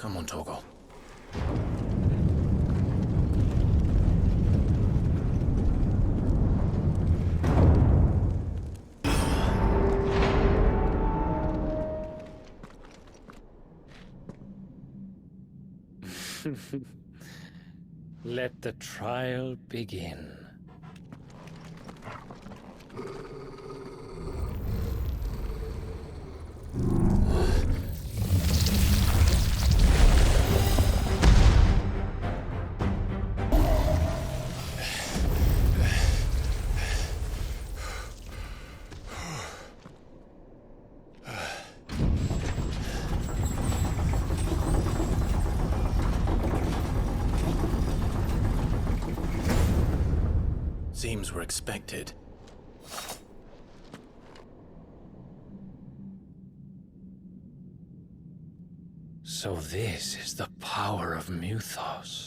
Come on, Togo. Let the trial begin. Seems we're expected. So this is the power of Mythos.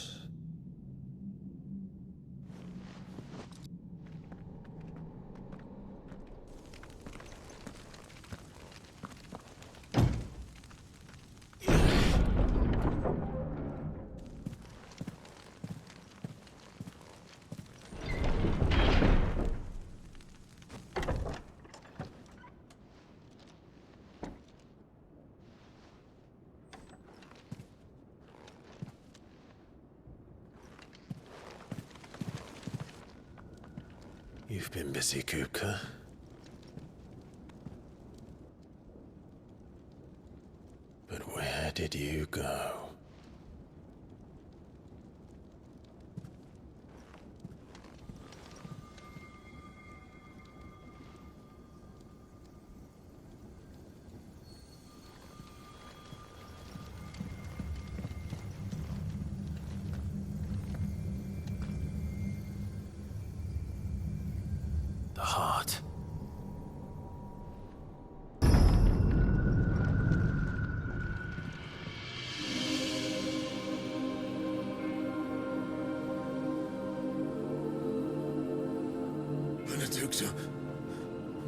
You've been busy, Kupka. But where did you go? The heart. Benedicta,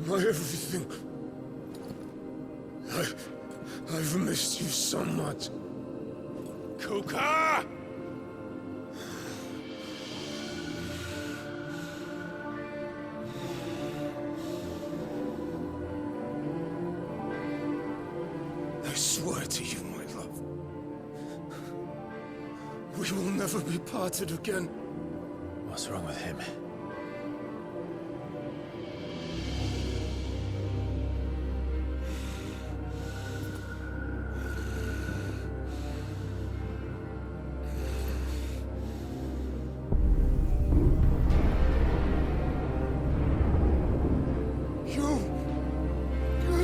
my everything. I've missed you so much. Kuka! I swear to you, my love, we will never be parted again. What's wrong with him?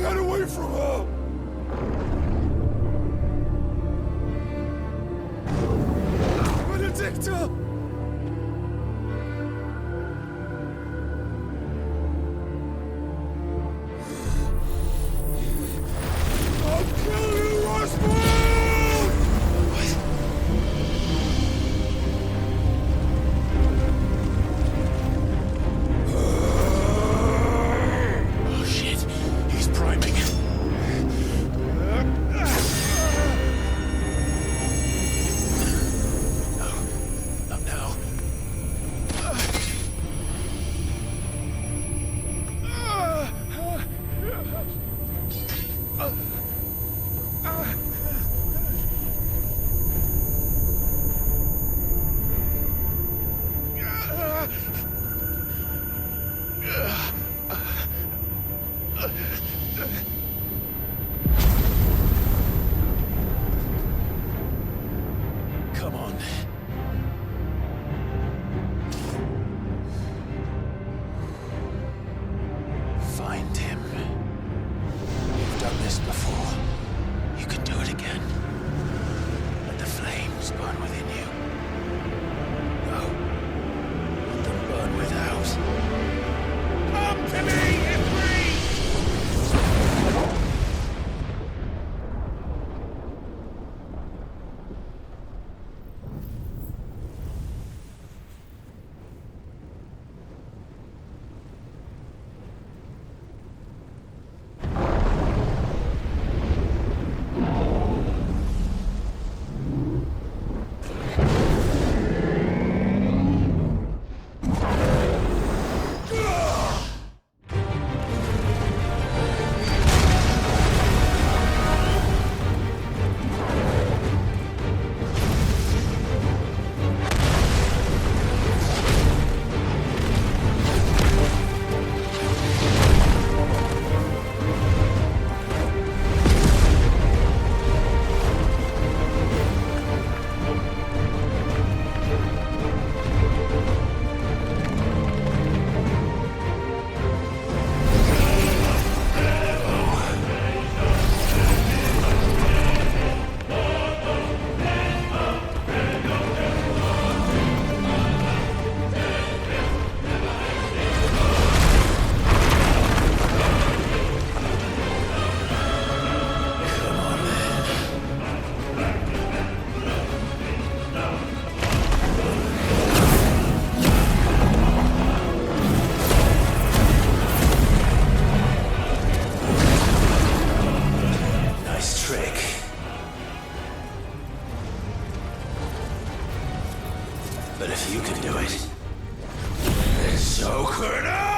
Get away from her! Benedicta! trick. But if you can do it, then so could I!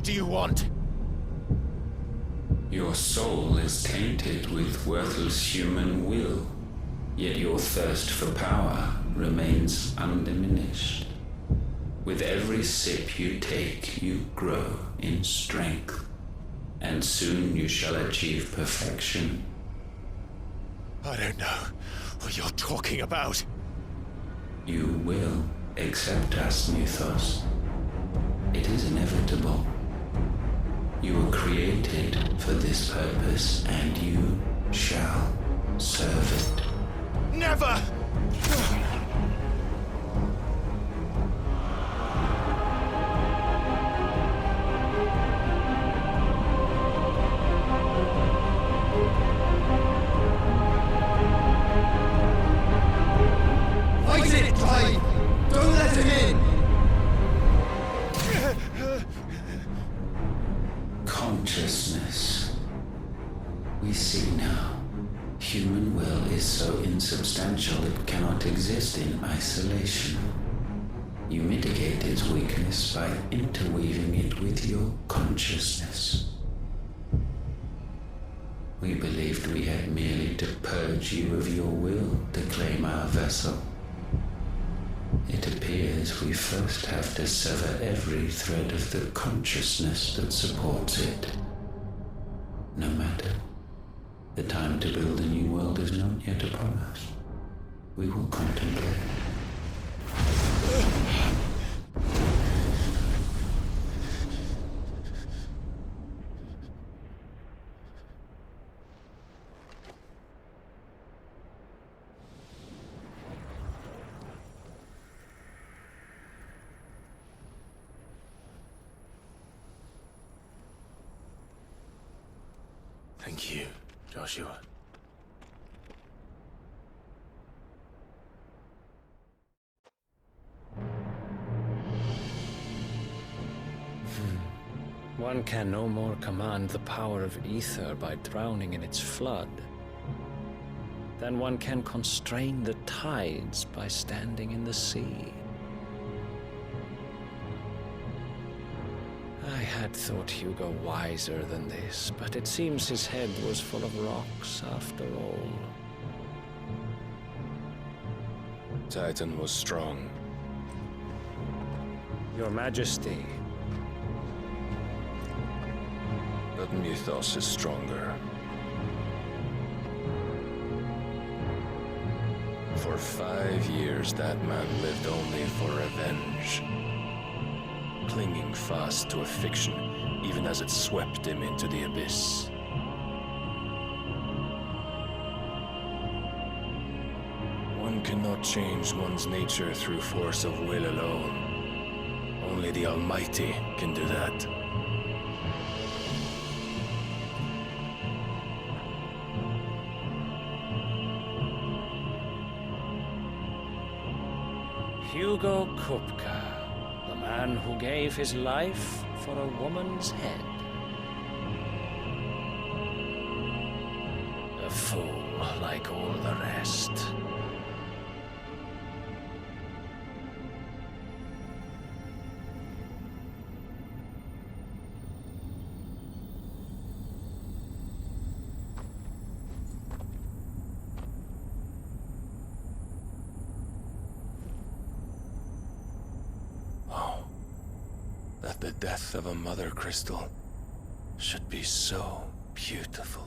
do you want? Your soul is tainted with worthless human will, yet your thirst for power remains undiminished. With every sip you take, you grow in strength, and soon you shall achieve perfection. I don't know what you're talking about. You will accept us, Mythos. It is inevitable. You were created for this purpose, and you shall serve it. Never! Fight it, Clyde! Don't let him in! Consciousness. We see now. Human will is so insubstantial it cannot exist in isolation. You mitigate its weakness by interweaving it with your consciousness. We believed we had merely to purge you of your will to claim our vessel. It appears we first have to sever every thread of the consciousness that supports it. No matter. The time to build a new world is not yet upon us. We will contemplate. Thank you, Joshua. One can no more command the power of ether by drowning in its flood than one can constrain the tides by standing in the sea. I had thought Hugo wiser than this, but it seems his head was full of rocks after all. Titan was strong. Your Majesty. But Mythos is stronger. For 5 years, that man lived only for revenge. Clinging fast to a fiction, even as it swept him into the abyss. One cannot change one's nature through force of will alone. Only the Almighty can do that. Hugo Kupka, the man who gave his life for a woman's head. A fool like all the rest. That the death of a mother crystal should be so beautiful.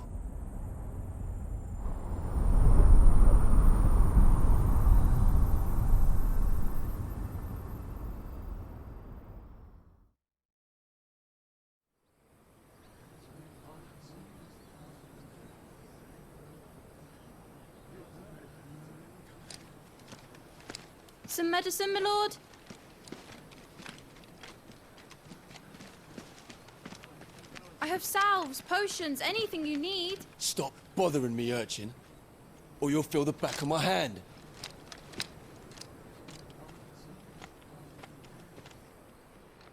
Some medicine, my lord? I have salves, potions, anything you need. Stop bothering me, urchin, or you'll feel the back of my hand.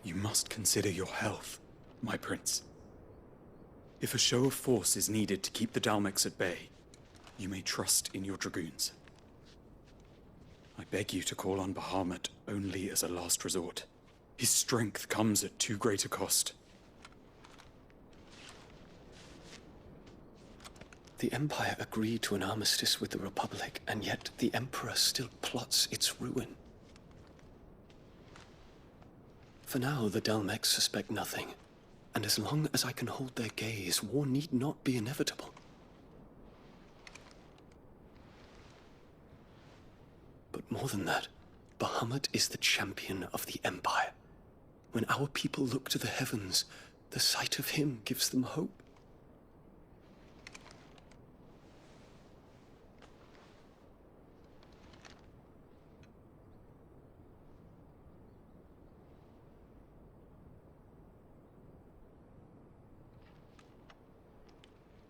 You must consider your health, my prince. If a show of force is needed to keep the Dalmex at bay, you may trust in your dragoons. I beg you to call on Bahamut only as a last resort. His strength comes at too great a cost. The Empire agreed to an armistice with the Republic, and yet the Emperor still plots its ruin. For now, the Dalmex suspect nothing, and as long as I can hold their gaze, war need not be inevitable. But more than that, Bahamut is the champion of the Empire. When our people look to the heavens, the sight of him gives them hope.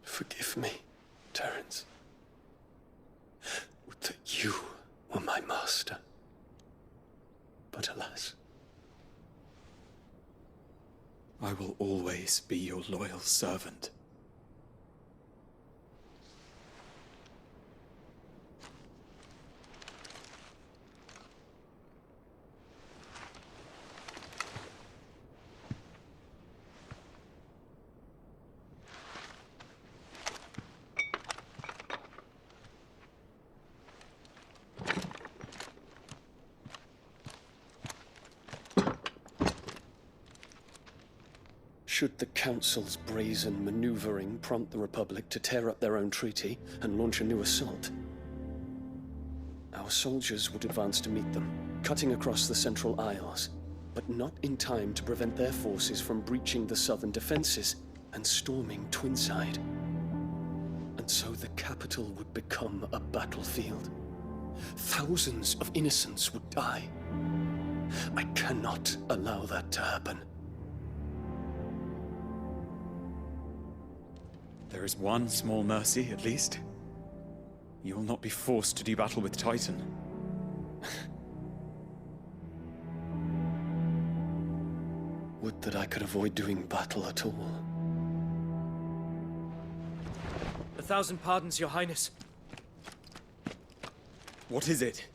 Forgive me, Terence. Would that you were my master. But alas. I will always be your loyal servant. Should the Council's brazen maneuvering prompt the Republic to tear up their own treaty and launch a new assault, our soldiers would advance to meet them, cutting across the Central Isles, but not in time to prevent their forces from breaching the southern defenses and storming Twinside. And so the capital would become a battlefield. Thousands of innocents would die. I cannot allow that to happen. There is one small mercy, at least. You will not be forced to do battle with Titan. Would that I could avoid doing battle at all. 1,000 pardons, Your Highness. What is it?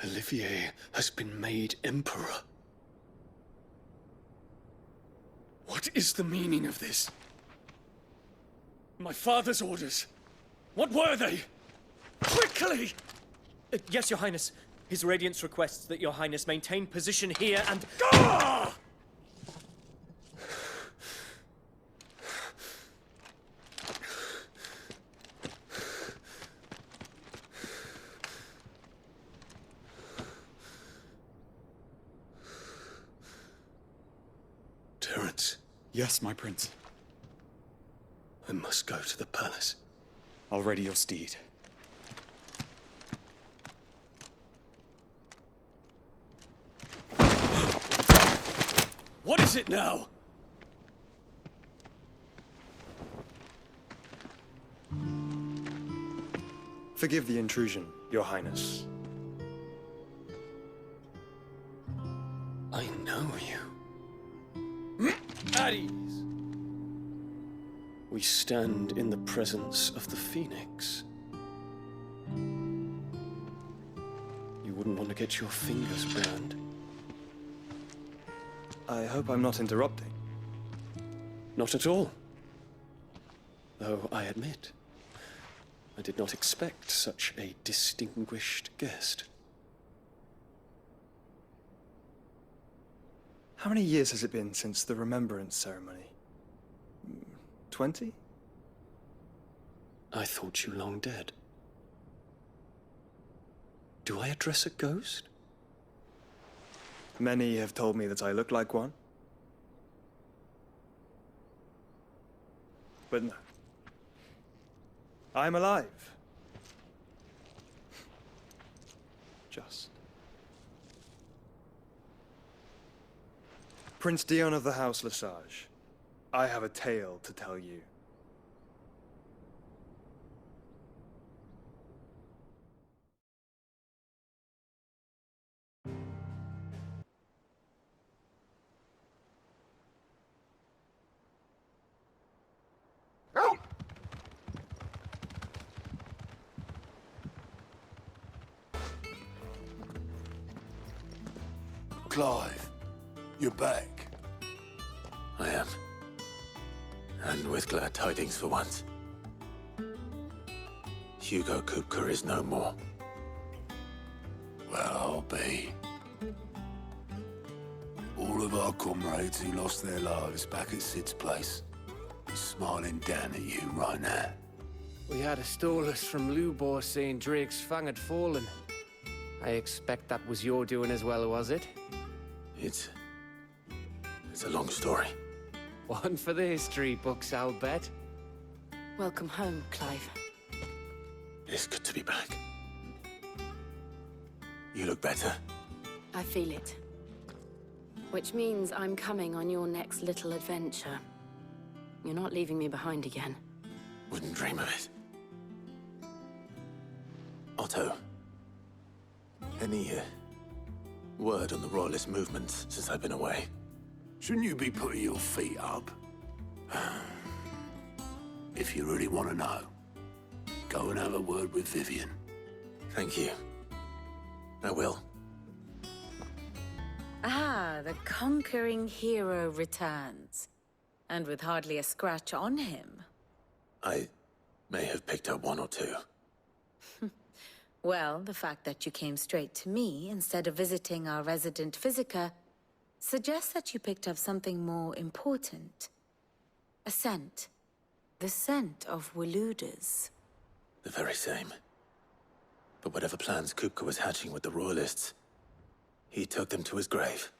Olivier has been made Emperor. What is the meaning of this? My father's orders. What were they? Quickly! Yes, Your Highness. His Radiance requests that Your Highness maintain position here and... Ah! Terence. Yes, my prince. I must go to the palace. I'll ready your steed. What is it now? Forgive the intrusion, Your Highness. I know you. At ease. We stand in the presence of the Phoenix. You wouldn't want to get your fingers burned. I hope I'm not interrupting. Not at all. Though I admit, I did not expect such a distinguished guest. How many years has it been since the Remembrance ceremony? 20? I thought you long dead. Do I address a ghost? Many have told me that I look like one. But no. I'm alive. Just. Prince Dion of the House Lesage, I have a tale to tell you. Clive, you're back. I am. And with glad tidings for once. Hugo Kupka is no more. Well, I'll be. All of our comrades who lost their lives back at Sid's place is smiling down at you right now. We had a stolus from Lubor saying Drake's fang had fallen. I expect that was your doing as well, was it? It's a long story. One for the history books, I'll bet. Welcome home, Clive. It's good to be back. You look better. I feel it. Which means I'm coming on your next little adventure. You're not leaving me behind again. Wouldn't dream of it. Otto, any word on the Royalist movements since I've been away? Shouldn't you be putting your feet up? If you really want to know, go and have a word with Vivian. Thank you. I will. Ah, the conquering hero returns. And with hardly a scratch on him. I may have picked up one or two. Well, the fact that you came straight to me instead of visiting our resident physiker suggests that you picked up something more important. A scent. The scent of Waludas. The very same. But whatever plans Kupka was hatching with the Royalists, he took them to his grave.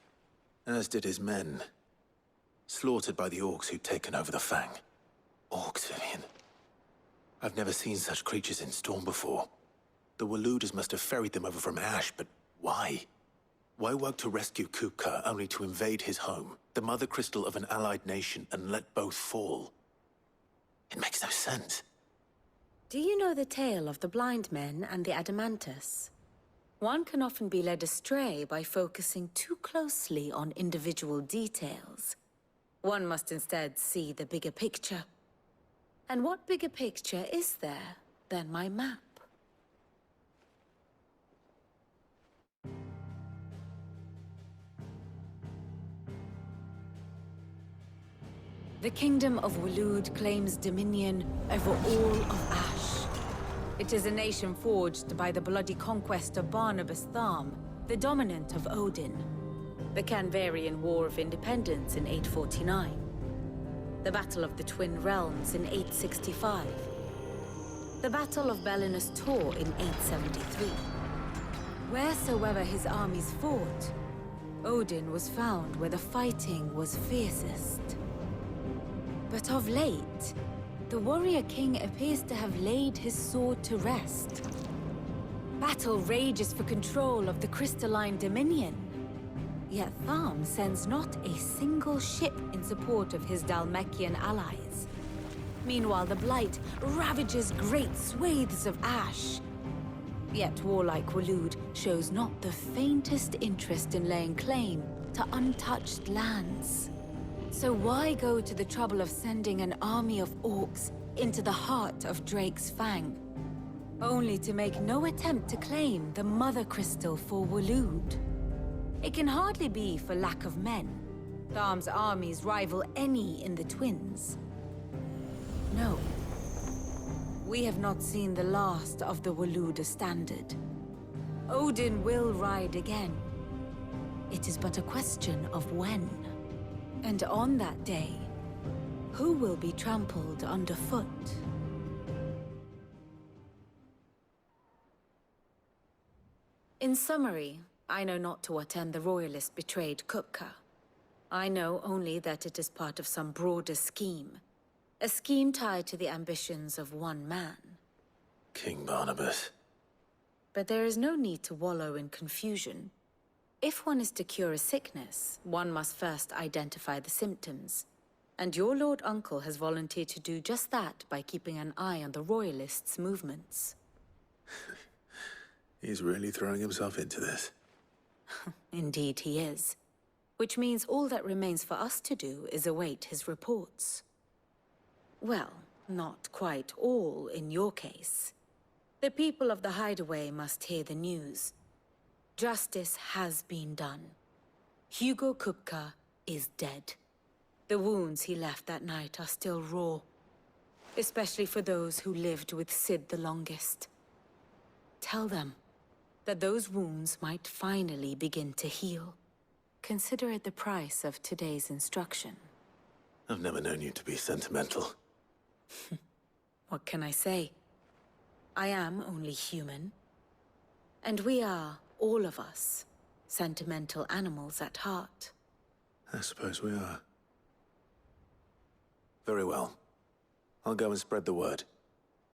As did his men. Slaughtered by the orcs who'd taken over the Fang. Orcs, Vivian. I've never seen such creatures in Storm before. The Waludas must have ferried them over from Ash, but why? Why work to rescue Kupka only to invade his home, the mother crystal of an allied nation, and let both fall? It makes no sense. Do you know the tale of the blind men and the Adamantus? One can often be led astray by focusing too closely on individual details. One must instead see the bigger picture. And what bigger picture is there than my map? The Kingdom of Waloed claims dominion over all of Ash. It is a nation forged by the bloody conquest of Barnabas Tharm, the dominant of Odin. The Canvarian War of Independence in 849. The Battle of the Twin Realms in 865. The Battle of Belinus Tor in 873. Wheresoever his armies fought, Odin was found where the fighting was fiercest. But of late, the warrior king appears to have laid his sword to rest. Battle rages for control of the crystalline dominion. Yet Tharm sends not a single ship in support of his Dhalmekian allies. Meanwhile, the Blight ravages great swathes of Ash. Yet warlike Waloed shows not the faintest interest in laying claim to untouched lands. So why go to the trouble of sending an army of orcs into the heart of Drake's Fang, only to make no attempt to claim the Mother Crystal for Waloed? It can hardly be for lack of men. Tharm's armies rival any in the Twins. No. We have not seen the last of the Waluda standard. Odin will ride again. It is but a question of when. And on that day, who will be trampled underfoot? In summary, I know not to what end the Royalist betrayed Kupka. I know only that it is part of some broader scheme. A scheme tied to the ambitions of one man. King Barnabas. But there is no need to wallow in confusion. If one is to cure a sickness, one must first identify the symptoms. And your Lord Uncle has volunteered to do just that by keeping an eye on the Royalists' movements. He's really throwing himself into this. Indeed he is. Which means all that remains for us to do is await his reports. Well, not quite all in your case. The people of the Hideaway must hear the news. Justice has been done. Hugo Kupka is dead. The wounds he left that night are still raw, especially for those who lived with Sid the longest. Tell them that those wounds might finally begin to heal. Consider it the price of today's instruction. I've never known you to be sentimental. What can I say? I am only human. And we are, all of us, sentimental animals at heart. I suppose we are. Very well. I'll go and spread the word.